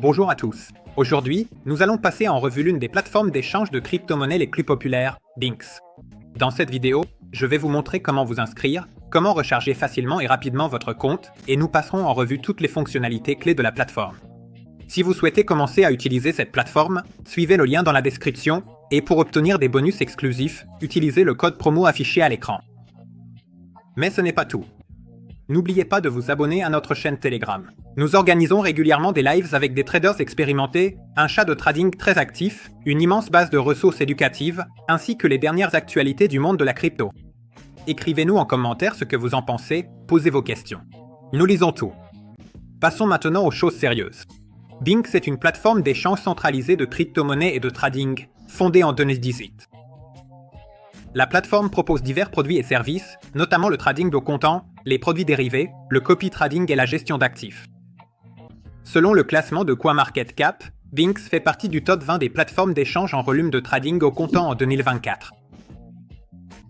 Bonjour à tous. Aujourd'hui, nous allons passer en revue l'une des plateformes d'échange de crypto-monnaies les plus populaires, Binx. Dans cette vidéo, je vais vous montrer comment vous inscrire, comment recharger facilement et rapidement votre compte, et nous passerons en revue toutes les fonctionnalités clés de la plateforme. Si vous souhaitez commencer à utiliser cette plateforme, suivez le lien dans la description, et pour obtenir des bonus exclusifs, utilisez le code promo affiché à l'écran. Mais ce n'est pas tout. N'oubliez pas de vous abonner à notre chaîne Telegram. Nous organisons régulièrement des lives avec des traders expérimentés, un chat de trading très actif, une immense base de ressources éducatives, ainsi que les dernières actualités du monde de la crypto. Écrivez-nous en commentaire ce que vous en pensez, posez vos questions. Nous lisons tout. Passons maintenant aux choses sérieuses. Binx est une plateforme d'échange centralisée de crypto-monnaies et de trading, fondée en 2018. La plateforme propose divers produits et services, notamment le trading au comptant, les produits dérivés, le copy trading et la gestion d'actifs. Selon le classement de CoinMarketCap, Binx fait partie du top 20 des plateformes d'échange en volume de trading au comptant en 2024.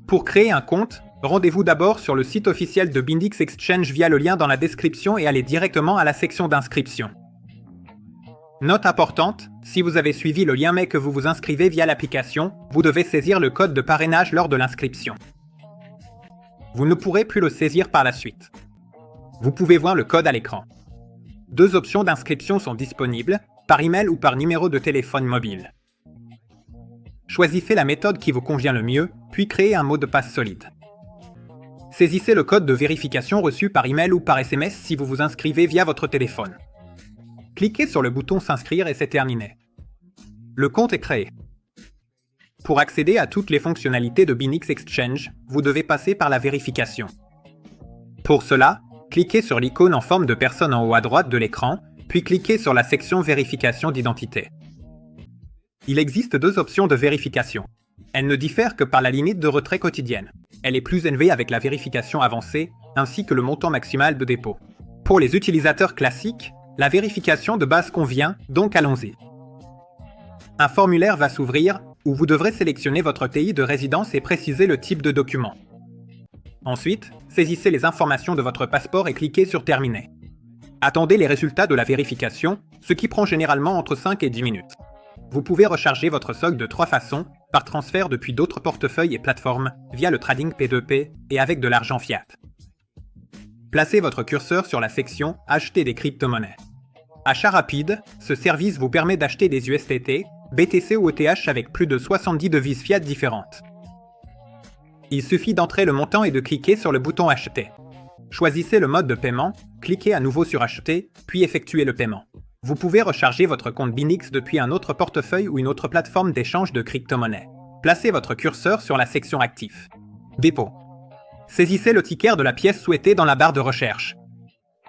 Pour créer un compte, rendez-vous d'abord sur le site officiel de Binx Exchange via le lien dans la description et allez directement à la section d'inscription. Note importante, si vous avez suivi le lien mais que vous vous inscrivez via l'application, vous devez saisir le code de parrainage lors de l'inscription. Vous ne pourrez plus le saisir par la suite. Vous pouvez voir le code à l'écran. Deux options d'inscription sont disponibles, par email ou par numéro de téléphone mobile. Choisissez la méthode qui vous convient le mieux, puis créez un mot de passe solide. Saisissez le code de vérification reçu par email ou par SMS si vous vous inscrivez via votre téléphone. Cliquez sur le bouton s'inscrire et c'est terminé. Le compte est créé. Pour accéder à toutes les fonctionnalités de Binx Exchange, vous devez passer par la vérification. Pour cela, cliquez sur l'icône en forme de personne en haut à droite de l'écran, puis cliquez sur la section vérification d'identité. Il existe deux options de vérification. Elles ne diffèrent que par la limite de retrait quotidienne. Elle est plus élevée avec la vérification avancée, ainsi que le montant maximal de dépôt. Pour les utilisateurs classiques, la vérification de base convient, donc allons-y. Un formulaire va s'ouvrir, où vous devrez sélectionner votre pays de résidence et préciser le type de document. Ensuite, saisissez les informations de votre passeport et cliquez sur Terminer. Attendez les résultats de la vérification, ce qui prend généralement entre 5 et 10 minutes. Vous pouvez recharger votre solde de trois façons, par transfert depuis d'autres portefeuilles et plateformes, via le trading P2P et avec de l'argent fiat. Placez votre curseur sur la section « Acheter des crypto-monnaies ». Achat rapide, ce service vous permet d'acheter des USDT, BTC ou ETH avec plus de 70 devises fiat différentes. Il suffit d'entrer le montant et de cliquer sur le bouton « Acheter ». Choisissez le mode de paiement, cliquez à nouveau sur « Acheter », puis effectuez le paiement. Vous pouvez recharger votre compte Binx depuis un autre portefeuille ou une autre plateforme d'échange de crypto-monnaies. Placez votre curseur sur la section « Actifs ». Dépôt. Saisissez le ticker de la pièce souhaitée dans la barre de recherche.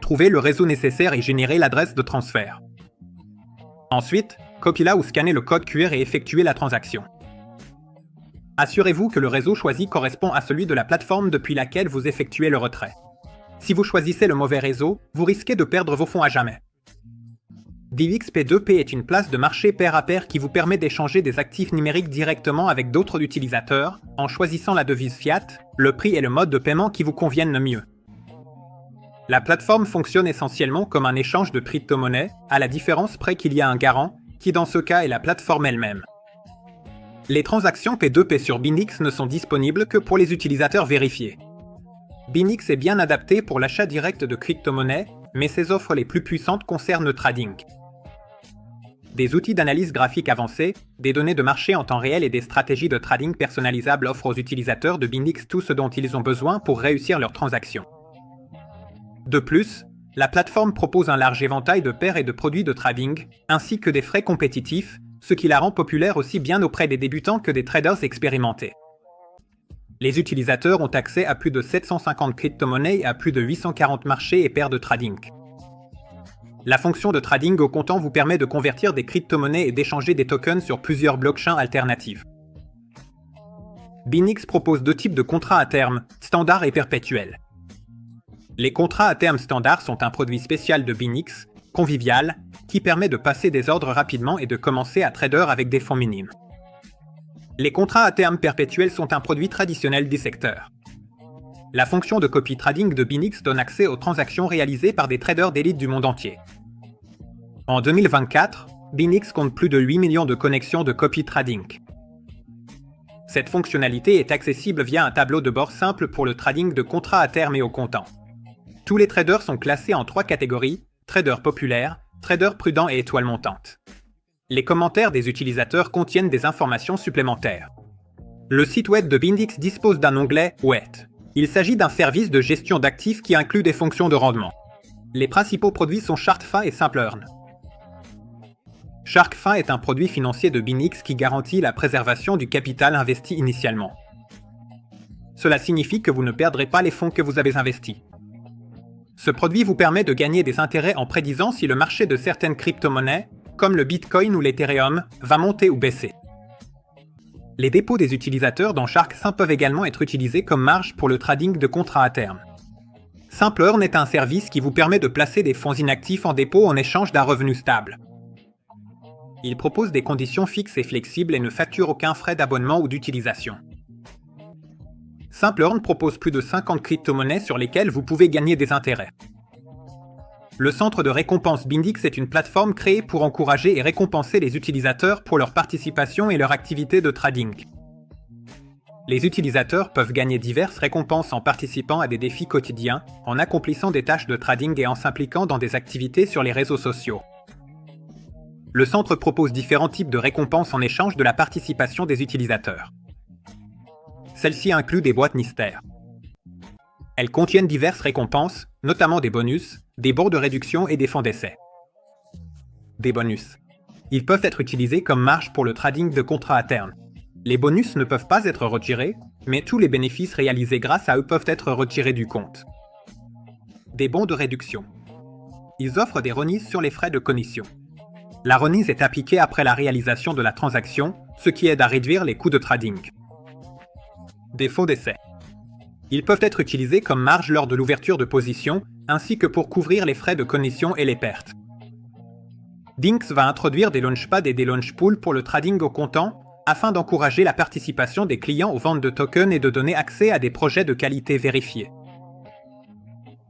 Trouvez le réseau nécessaire et générez l'adresse de transfert. Ensuite, copiez-la ou scannez le code QR et effectuez la transaction. Assurez-vous que le réseau choisi correspond à celui de la plateforme depuis laquelle vous effectuez le retrait. Si vous choisissez le mauvais réseau, vous risquez de perdre vos fonds à jamais. Binx P2P est une place de marché pair à pair qui vous permet d'échanger des actifs numériques directement avec d'autres utilisateurs, en choisissant la devise fiat, le prix et le mode de paiement qui vous conviennent le mieux. La plateforme fonctionne essentiellement comme un échange de crypto-monnaies, à la différence près qu'il y a un garant, qui dans ce cas est la plateforme elle-même. Les transactions P2P sur Binx ne sont disponibles que pour les utilisateurs vérifiés. Binx est bien adapté pour l'achat direct de crypto-monnaies, mais ses offres les plus puissantes concernent le trading. Des outils d'analyse graphique avancés, des données de marché en temps réel et des stratégies de trading personnalisables offrent aux utilisateurs de Binx tout ce dont ils ont besoin pour réussir leurs transactions. De plus, la plateforme propose un large éventail de paires et de produits de trading, ainsi que des frais compétitifs, ce qui la rend populaire aussi bien auprès des débutants que des traders expérimentés. Les utilisateurs ont accès à plus de 750 crypto-monnaies et à plus de 840 marchés et paires de trading. La fonction de trading au comptant vous permet de convertir des crypto-monnaies et d'échanger des tokens sur plusieurs blockchains alternatives. Binx propose deux types de contrats à terme, standard et perpétuel. Les contrats à terme standard sont un produit spécial de Binx, convivial, qui permet de passer des ordres rapidement et de commencer à trader avec des fonds minimes. Les contrats à terme perpétuels sont un produit traditionnel du secteur. La fonction de copy trading de Binx donne accès aux transactions réalisées par des traders d'élite du monde entier. En 2024, Binix compte plus de 8 millions de connexions de copy trading. Cette fonctionnalité est accessible via un tableau de bord simple pour le trading de contrats à terme et au comptant. Tous les traders sont classés en 3 catégories: traders populaires, traders prudents et étoiles montantes. Les commentaires des utilisateurs contiennent des informations supplémentaires. Le site web de Binix dispose d'un onglet « Wet ». Il s'agit d'un service de gestion d'actifs qui inclut des fonctions de rendement. Les principaux produits sont SharkFin et SimpleEarn. SharkFin est un produit financier de Binix qui garantit la préservation du capital investi initialement. Cela signifie que vous ne perdrez pas les fonds que vous avez investis. Ce produit vous permet de gagner des intérêts en prédisant si le marché de certaines crypto-monnaies, comme le Bitcoin ou l'Ethereum, va monter ou baisser. Les dépôts des utilisateurs dans SharkFin peuvent également être utilisés comme marge pour le trading de contrats à terme. SimpleEarn est un service qui vous permet de placer des fonds inactifs en dépôt en échange d'un revenu stable. Il propose des conditions fixes et flexibles et ne facture aucun frais d'abonnement ou d'utilisation. SimpleEarn propose plus de 50 crypto-monnaies sur lesquelles vous pouvez gagner des intérêts. Le centre de récompense Binix est une plateforme créée pour encourager et récompenser les utilisateurs pour leur participation et leur activité de trading. Les utilisateurs peuvent gagner diverses récompenses en participant à des défis quotidiens, en accomplissant des tâches de trading et en s'impliquant dans des activités sur les réseaux sociaux. Le centre propose différents types de récompenses en échange de la participation des utilisateurs. Celles-ci incluent des boîtes mystères. Elles contiennent diverses récompenses, notamment des bonus, des bons de réduction et des fonds d'essai. Des bonus. Ils peuvent être utilisés comme marge pour le trading de contrats à terme. Les bonus ne peuvent pas être retirés, mais tous les bénéfices réalisés grâce à eux peuvent être retirés du compte. Des bons de réduction. Ils offrent des remises sur les frais de commission. La remise est appliquée après la réalisation de la transaction, ce qui aide à réduire les coûts de trading. Des fonds d'essai. Ils peuvent être utilisés comme marge lors de l'ouverture de position, ainsi que pour couvrir les frais de commission et les pertes. Binx va introduire des launchpads et des launchpools pour le trading au comptant, afin d'encourager la participation des clients aux ventes de tokens et de donner accès à des projets de qualité vérifiés.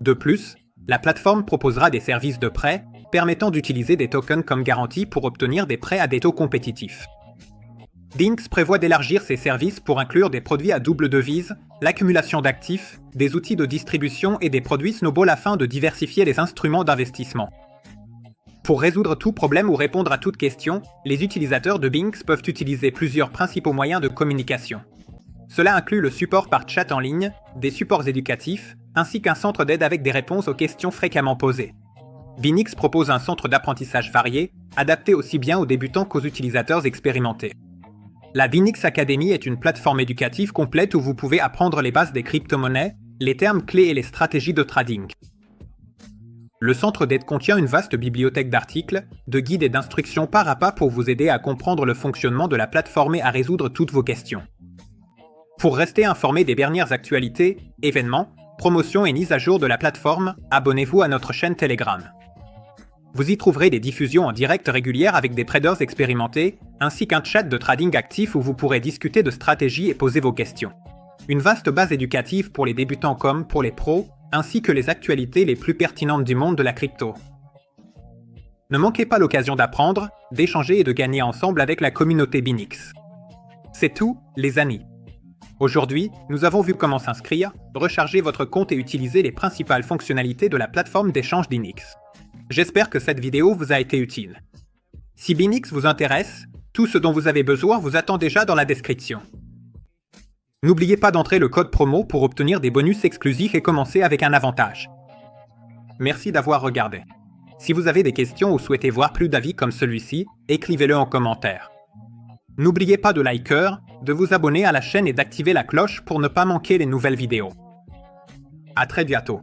De plus, la plateforme proposera des services de prêt, permettant d'utiliser des tokens comme garantie pour obtenir des prêts à des taux compétitifs. Binx prévoit d'élargir ses services pour inclure des produits à double devise, l'accumulation d'actifs, des outils de distribution et des produits Snowball afin de diversifier les instruments d'investissement. Pour résoudre tout problème ou répondre à toute question, les utilisateurs de Binx peuvent utiliser plusieurs principaux moyens de communication. Cela inclut le support par chat en ligne, des supports éducatifs, ainsi qu'un centre d'aide avec des réponses aux questions fréquemment posées. Binx propose un centre d'apprentissage varié, adapté aussi bien aux débutants qu'aux utilisateurs expérimentés. La Binix Academy est une plateforme éducative complète où vous pouvez apprendre les bases des crypto-monnaies, les termes clés et les stratégies de trading. Le centre d'aide contient une vaste bibliothèque d'articles, de guides et d'instructions pas à pas pour vous aider à comprendre le fonctionnement de la plateforme et à résoudre toutes vos questions. Pour rester informé des dernières actualités, événements, promotions et mises à jour de la plateforme, abonnez-vous à notre chaîne Telegram. Vous y trouverez des diffusions en direct régulières avec des traders expérimentés, ainsi qu'un chat de trading actif où vous pourrez discuter de stratégies et poser vos questions. Une vaste base éducative pour les débutants comme pour les pros, ainsi que les actualités les plus pertinentes du monde de la crypto. Ne manquez pas l'occasion d'apprendre, d'échanger et de gagner ensemble avec la communauté Binix. C'est tout, les amis. Aujourd'hui, nous avons vu comment s'inscrire, recharger votre compte et utiliser les principales fonctionnalités de la plateforme d'échange Binix. J'espère que cette vidéo vous a été utile. Si Binix vous intéresse, tout ce dont vous avez besoin vous attend déjà dans la description. N'oubliez pas d'entrer le code promo pour obtenir des bonus exclusifs et commencer avec un avantage. Merci d'avoir regardé. Si vous avez des questions ou souhaitez voir plus d'avis comme celui-ci, écrivez-le en commentaire. N'oubliez pas de liker, de vous abonner à la chaîne et d'activer la cloche pour ne pas manquer les nouvelles vidéos. À très bientôt.